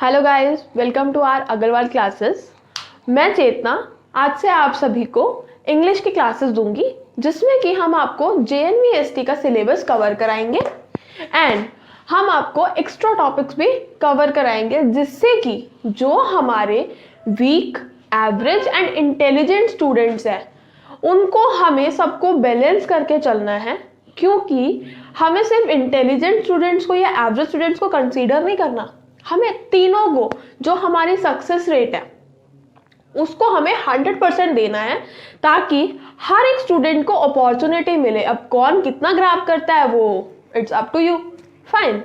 Hello guys, welcome to our Agrawal classes. मैं चेतना आज से आप सभी को इंग्लिश की क्लासेस दूंगी, जिसमें कि हम आपको JNVST का सिलेबस कवर कराएंगे एंड हम आपको एक्स्ट्रा टॉपिक्स भी कवर कराएंगे, जिससे कि जो हमारे weak, average and intelligent students हैं उनको हमें सबको बैलेंस करके चलना है, क्योंकि हमें सिर्फ इंटेलिजेंट स्टूडेंट्स को या एवरेज स्टूडेंट्स को कंसीडर नहीं करना, हमें तीनों को जो हमारी सक्सेस रेट है उसको हमें 100% देना है, ताकि हर एक स्टूडेंट को अपॉर्चुनिटी मिले। अब कौन कितना ग्रैब करता है वो it's up to you. Fine.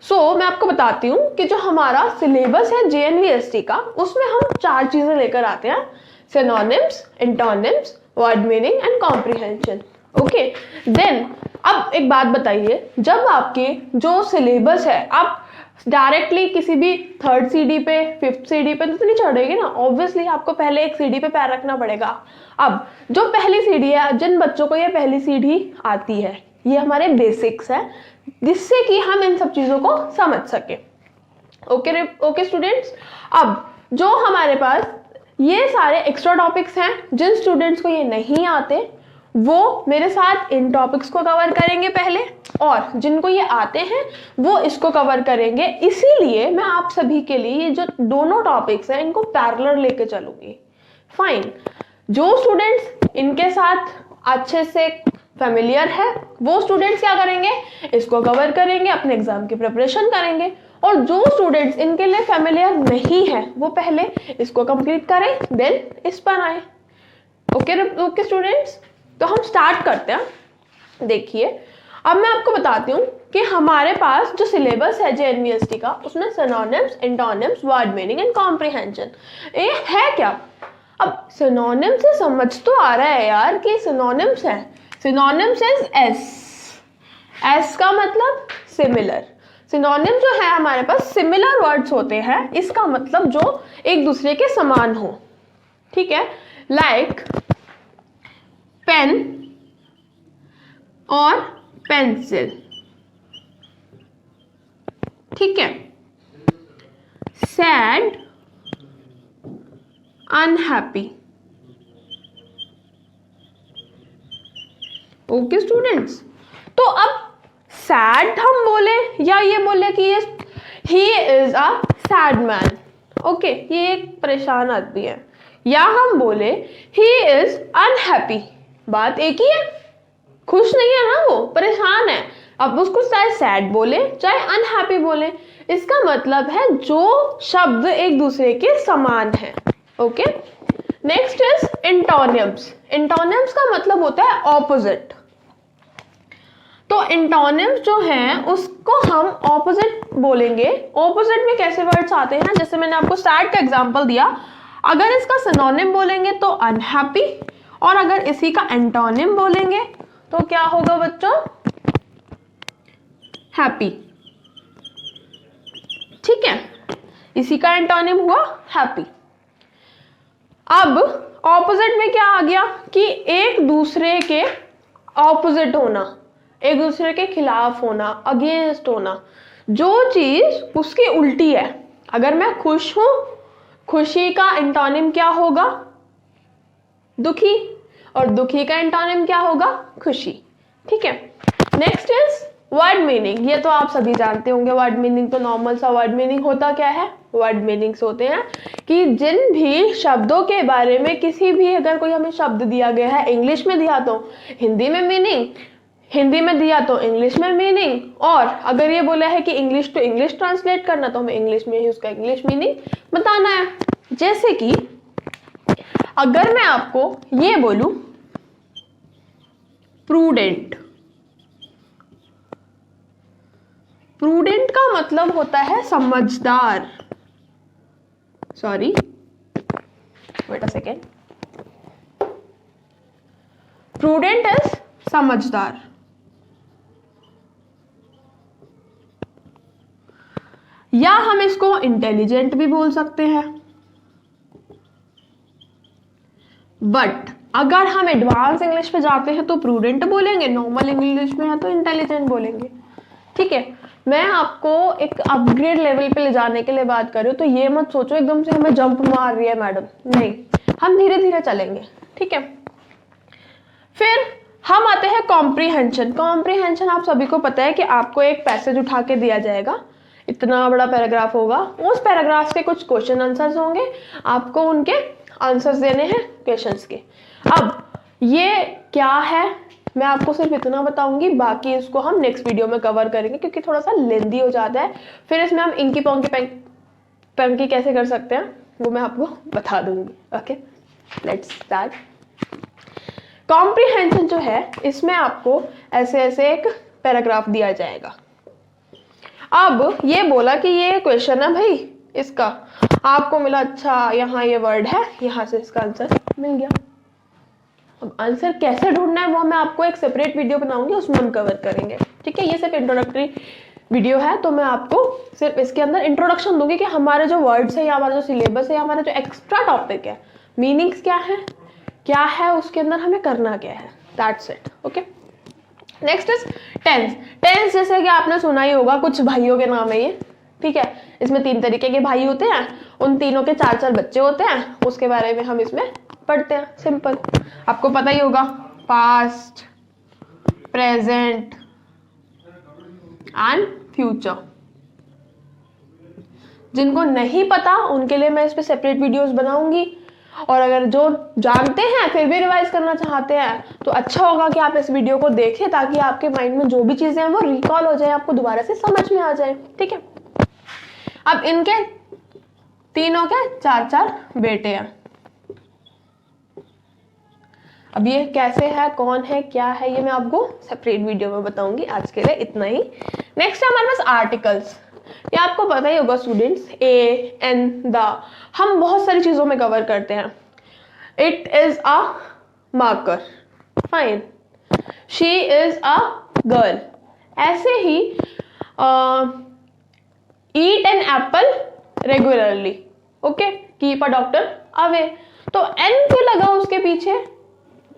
So मैं आपको बताती हूँ कि जो हमारा सिलेबस है JNVST का, उसमें हम 4 चीजें लेकर आते हैं: synonyms, antonyms, word meaning and comprehension. Okay, then अब एक बात बताइए, जब आपके जो सिलेबस है आप डायरेक्टली किसी भी 3rd सीढ़ी पे 5th सीढ़ी पे तो नहीं चढ़ेगी ना, ऑब्वियसली आपको पहले एक सीढ़ी पे पैर रखना पड़ेगा। अब जो पहली सीढ़ी है, जिन बच्चों को ये पहली सीढ़ी आती है, ये हमारे बेसिक्स है, जिससे कि हम इन सब चीजों को समझ सके। ओके स्टूडेंट्स, अब जो हमारे पास ये सारे एक्स्ट्रा टॉपिक्स हैं, जिन स्टूडेंट्स को ये नहीं आते वो मेरे साथ इन टॉपिक्स को कवर करेंगे पहले, और जिनको ये आते हैं वो इसको कवर करेंगे। इसीलिए मैं आप सभी के लिए ये जो दोनों टॉपिक्स हैं इनको पैरेलल लेके चलूंगी। फाइन। जो स्टूडेंट्स इनके साथ अच्छे से फेमिलियर है वो स्टूडेंट्स क्या करेंगे, इसको कवर करेंगे, अपने एग्जाम की प्रिपरेशन करेंगे, और जो स्टूडेंट्स इनके लिए फेमिलियर नहीं है वो पहले इसको कंप्लीट करें, देन इस पर आए। ओके स्टूडेंट्स, तो हम स्टार्ट करते हैं। देखिए, अब मैं आपको बताती हूँ कि हमारे पास जो सिलेबस है JNVST का, उसमें synonyms, antonyms, word meaning and comprehension ये है क्या। अब सिनोनिम्स से समझ तो आ रहा है यार कि सिनोनिम्स है। सिनोनिम्स इज एस का मतलब सिमिलर। सिनोनिम्स जो है हमारे पास सिमिलर वर्ड्स होते हैं, इसका मतलब जो एक दूसरे के समान हो। ठीक है, लाइक पेन और पेंसिल। ठीक है, सैड, अनहैप्पी। ओके स्टूडेंट्स, तो अब सैड हम बोले या ये बोले कि ये he is a sad man, okay, ये एक परेशान आदमी है, या हम बोले ही इज अनहैप्पी, बात एक ही है, खुश नहीं है ना, वो परेशान है। अब उसको चाहे सैड बोले चाहे अनहैप्पी बोले, इसका मतलब है जो शब्द एक दूसरे के समान है। Okay, next is antonyms. Antonyms का मतलब होता है ऑपोजिट। तो एंटोनिम्स जो है उसको हम ऑपोजिट बोलेंगे। ऑपोजिट में कैसे वर्ड्स आते हैं, जैसे मैंने आपको सैड का एग्जांपल दिया, अगर इसका सिनोनिम बोलेंगे तो अनहैप्पी, और अगर इसी का एंटोनिम बोलेंगे तो क्या होगा बच्चों, हैप्पी। ठीक है, इसी का एंटोनिम हुआ हैप्पी। अब ऑपोजिट में क्या आ गया कि एक दूसरे के ऑपोजिट होना, एक दूसरे के खिलाफ होना, अगेंस्ट होना, जो चीज उसकी उल्टी है। अगर मैं खुश हूं, खुशी का एंटोनिम क्या होगा, दुखी, और दुखी का एंटोनिम क्या होगा, खुशी। ठीक है, नेक्स्ट इज वर्ड मीनिंग। ये तो आप सभी जानते होंगे, वर्ड मीनिंग तो नॉर्मल सा वर्ड मीनिंग होता क्या है। वर्ड मीनिंग्स होते हैं कि जिन भी शब्दों के बारे में, किसी भी अगर कोई हमें शब्द दिया गया है, इंग्लिश में दिया तो हिंदी में मीनिंग, हिंदी में दिया तो इंग्लिश में मीनिंग, और अगर ये बोला है कि इंग्लिश टू इंग्लिश ट्रांसलेट करना तो हमें इंग्लिश में ही उसका इंग्लिश मीनिंग बताना है। जैसे कि अगर मैं आपको ये बोलूं प्रूडेंट, प्रूडेंट का मतलब होता है समझदार। Sorry, wait a second, prudent is समझदार। या हम इसको इंटेलिजेंट भी बोल सकते हैं, बट अगर हम एडवांस इंग्लिश पे जाते हैं तो प्रूडेंट बोलेंगे, नॉर्मल इंग्लिश में है तो इंटेलिजेंट बोलेंगे। ठीक है, मैं आपको एक अपग्रेड लेवल पे ले जाने के लिए बात कर रही हूँ, तो ये मत सोचो एकदम से हमें जंप मार रही है मैडम, नहीं, हम धीरे धीरे चलेंगे। ठीक है, फिर हम आते हैं कॉम्प्रीहेंशन। कॉम्प्रीहेंशन आप सभी को पता है कि आपको एक पैसेज उठा के दिया जाएगा, इतना बड़ा पैराग्राफ होगा, उस पैराग्राफ के कुछ क्वेश्चन आंसर्स होंगे, आपको उनके आंसर्स देने हैं क्वेश्चंस के। अब ये क्या है मैं आपको सिर्फ इतना बताऊंगी, बाकी इसको हम नेक्स्ट वीडियो में कवर करेंगे क्योंकि थोड़ा सा लेंदी हो जाता है। फिर इसमें हम इंकी पंकी कैसे कर सकते हैं वो मैं आपको बता दूंगी। Okay, let's start. कॉम्प्रीहेंशन जो है इसमें आपको ऐसे ऐसे एक पैराग्राफ दिया जाएगा। अब ये बोला कि ये क्वेश्चन है भाई, इसका आपको मिला, अच्छा यहाँ ये वर्ड है, यहाँ से इसका आंसर मिल गया। अब आंसर कैसे ढूंढना है वो मैं आपको एक सेपरेट वीडियो बनाऊंगी, उसमें हम कवर करेंगे। ठीक है, ये सिर्फ इंट्रोडक्टरी वीडियो है, तो मैं आपको सिर्फ इसके अंदर इंट्रोडक्शन दूंगी कि हमारे जो वर्ड्स है या हमारा जो सिलेबस है या हमारा जो एक्स्ट्रा टॉपिक है, मीनिंग्स क्या है उसके अंदर हमें करना क्या है, that's it. Okay, next is tense. Tense जैसे कि आपने सुना ही होगा, कुछ भाइयों के नाम है ये। ठीक है, इसमें 3 तरीके के भाई होते हैं, उन तीनों के 4 बच्चे होते हैं, उसके बारे में हम इसमें पढ़ते हैं। सिंपल, आपको पता ही होगा, पास्ट, प्रेजेंट एंड फ्यूचर। जिनको नहीं पता उनके लिए मैं इस पे सेपरेट वीडियोस बनाऊंगी, और अगर जो जानते हैं फिर भी रिवाइज करना चाहते हैं तो अच्छा होगा कि आप इस वीडियो को देखें, ताकि आपके माइंड में जो भी चीजें हैं वो रिकॉल हो जाए, आपको दोबारा से समझ में आ जाए। ठीक है, अब इनके तीनों के 4 बेटे हैं। अब ये कैसे है, कौन है, क्या है, ये मैं आपको सेपरेट वीडियो में बताऊंगी। आज के लिए इतना ही। नेक्स्ट है हमारे पास आर्टिकल्स। ये आपको पता ही होगा स्टूडेंट्स, ए, एन, द, हम बहुत सारी चीजों में कवर करते हैं। It is a marker, fine, she is a girl. ऐसे ही eat an apple regularly, okay, keep a doctor away. तो एन क्यों लगा उसके पीछे,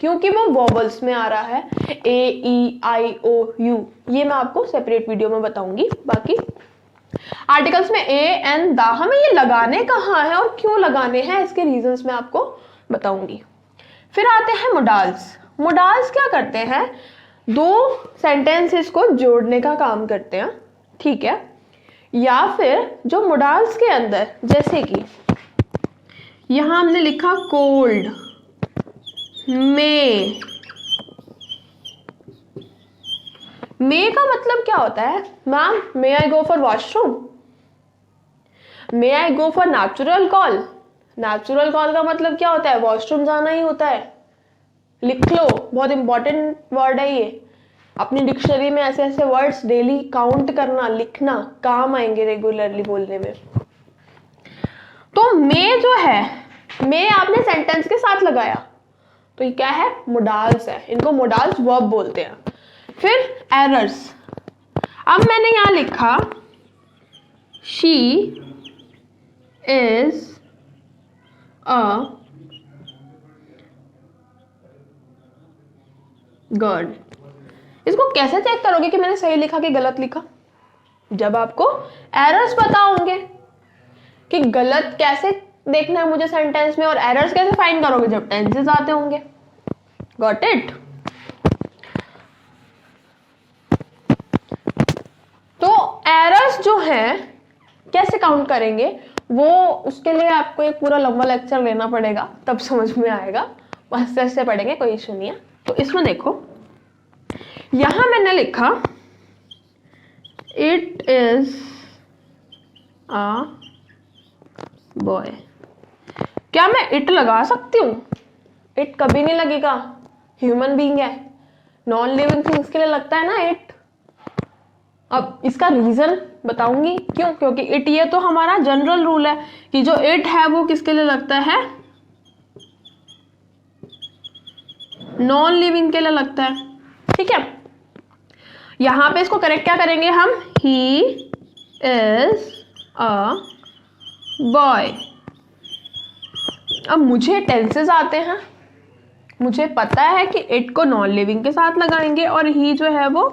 क्योंकि वो वॉवल्स में आ रहा है, ए, ई, आई, ओ, यू। ये मैं आपको सेपरेट वीडियो में बताऊंगी। बाकी आर्टिकल्स में ए, एन, द, हमें ये लगाने कहाँ है और क्यों लगाने हैं, इसके रीजंस मैं आपको बताऊंगी। फिर आते हैं मोडाल्स। मोडाल्स क्या करते हैं, 2 सेंटेंसेस को जोड़ने का काम करते हैं। ठीक है, या फिर जो मोडाल्स के अंदर, जैसे कि यहां हमने लिखा कोल्ड, मे का मतलब क्या होता है, ma'am may I go for washroom, may I go for natural call. Natural call का मतलब क्या होता है, वॉशरूम जाना ही होता है। लिख लो, बहुत इंपॉर्टेंट वर्ड है ये, अपनी डिक्शनरी में ऐसे ऐसे वर्ड्स डेली काउंट करना, लिखना, काम आएंगे रेगुलरली बोलने में। तो मे जो है, मे आपने सेंटेंस के साथ लगाया तो ये क्या है, मोडाल्स है, इनको मोडाल्स वर्ब बोलते हैं। फिर एरर्स, अब मैंने यहां लिखा शी इज अ गर्ल। इसको कैसे चेक करोगे कि मैंने सही लिखा कि गलत लिखा, जब आपको एरर्स पता होंगे कि गलत कैसे देखना है मुझे सेंटेंस में, और एरर्स कैसे फाइंड करोगे, जब टेंसेस आते होंगे। Got it. तो एरर्स जो हैं कैसे काउंट करेंगे, वो उसके लिए आपको एक पूरा लंबा लेक्चर लेना पड़ेगा, तब समझ में आएगा। बस ऐसे पढ़ेंगे, कोई इशू नहीं है। तो इसमें देखो, यहां मैंने लिखा इट इज अ बॉय। क्या मैं इट लगा सकती हूँ, इट कभी नहीं लगेगा, ह्यूमन बीइंग है, नॉन लिविंग थिंग्स के लिए लगता है ना इट। अब इसका रीजन बताऊंगी क्यों, क्योंकि इट, ये तो हमारा जनरल रूल है कि जो इट है वो किसके लिए लगता है, नॉन लिविंग के लिए लगता है। ठीक है, यहां पे इसको करेक्ट क्या करेंगे हम, ही इज अ बॉय। अब मुझे टेंसेस आते हैं, मुझे पता है कि इट को नॉन लिविंग के साथ लगाएंगे और ही जो है वो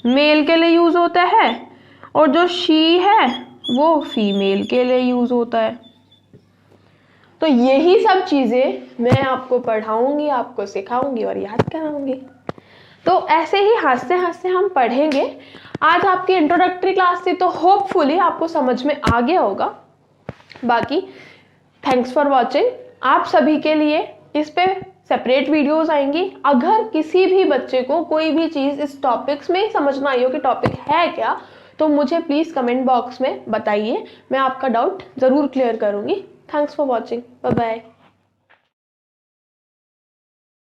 मेल के लिए यूज होता है और जो शी है वो फीमेल के लिए यूज होता है। तो यही सब चीजें मैं आपको पढ़ाऊंगी, आपको सिखाऊंगी और याद कराऊंगी। तो ऐसे ही हंसते हंसते हम पढ़ेंगे। आज आपकी इंट्रोडक्टरी क्लास थी तो होपफुली आपको समझ में आ गया होगा। बाकी थैंक्स फॉर वॉचिंग। आप सभी के लिए इस पे सेपरेट वीडियोस आएंगी। अगर किसी भी बच्चे को कोई भी चीज इस टॉपिक्स में समझना आई हो कि टॉपिक है क्या, तो मुझे प्लीज कमेंट बॉक्स में बताइए, मैं आपका डाउट जरूर क्लियर करूंगी। Thanks for watching, bye bye.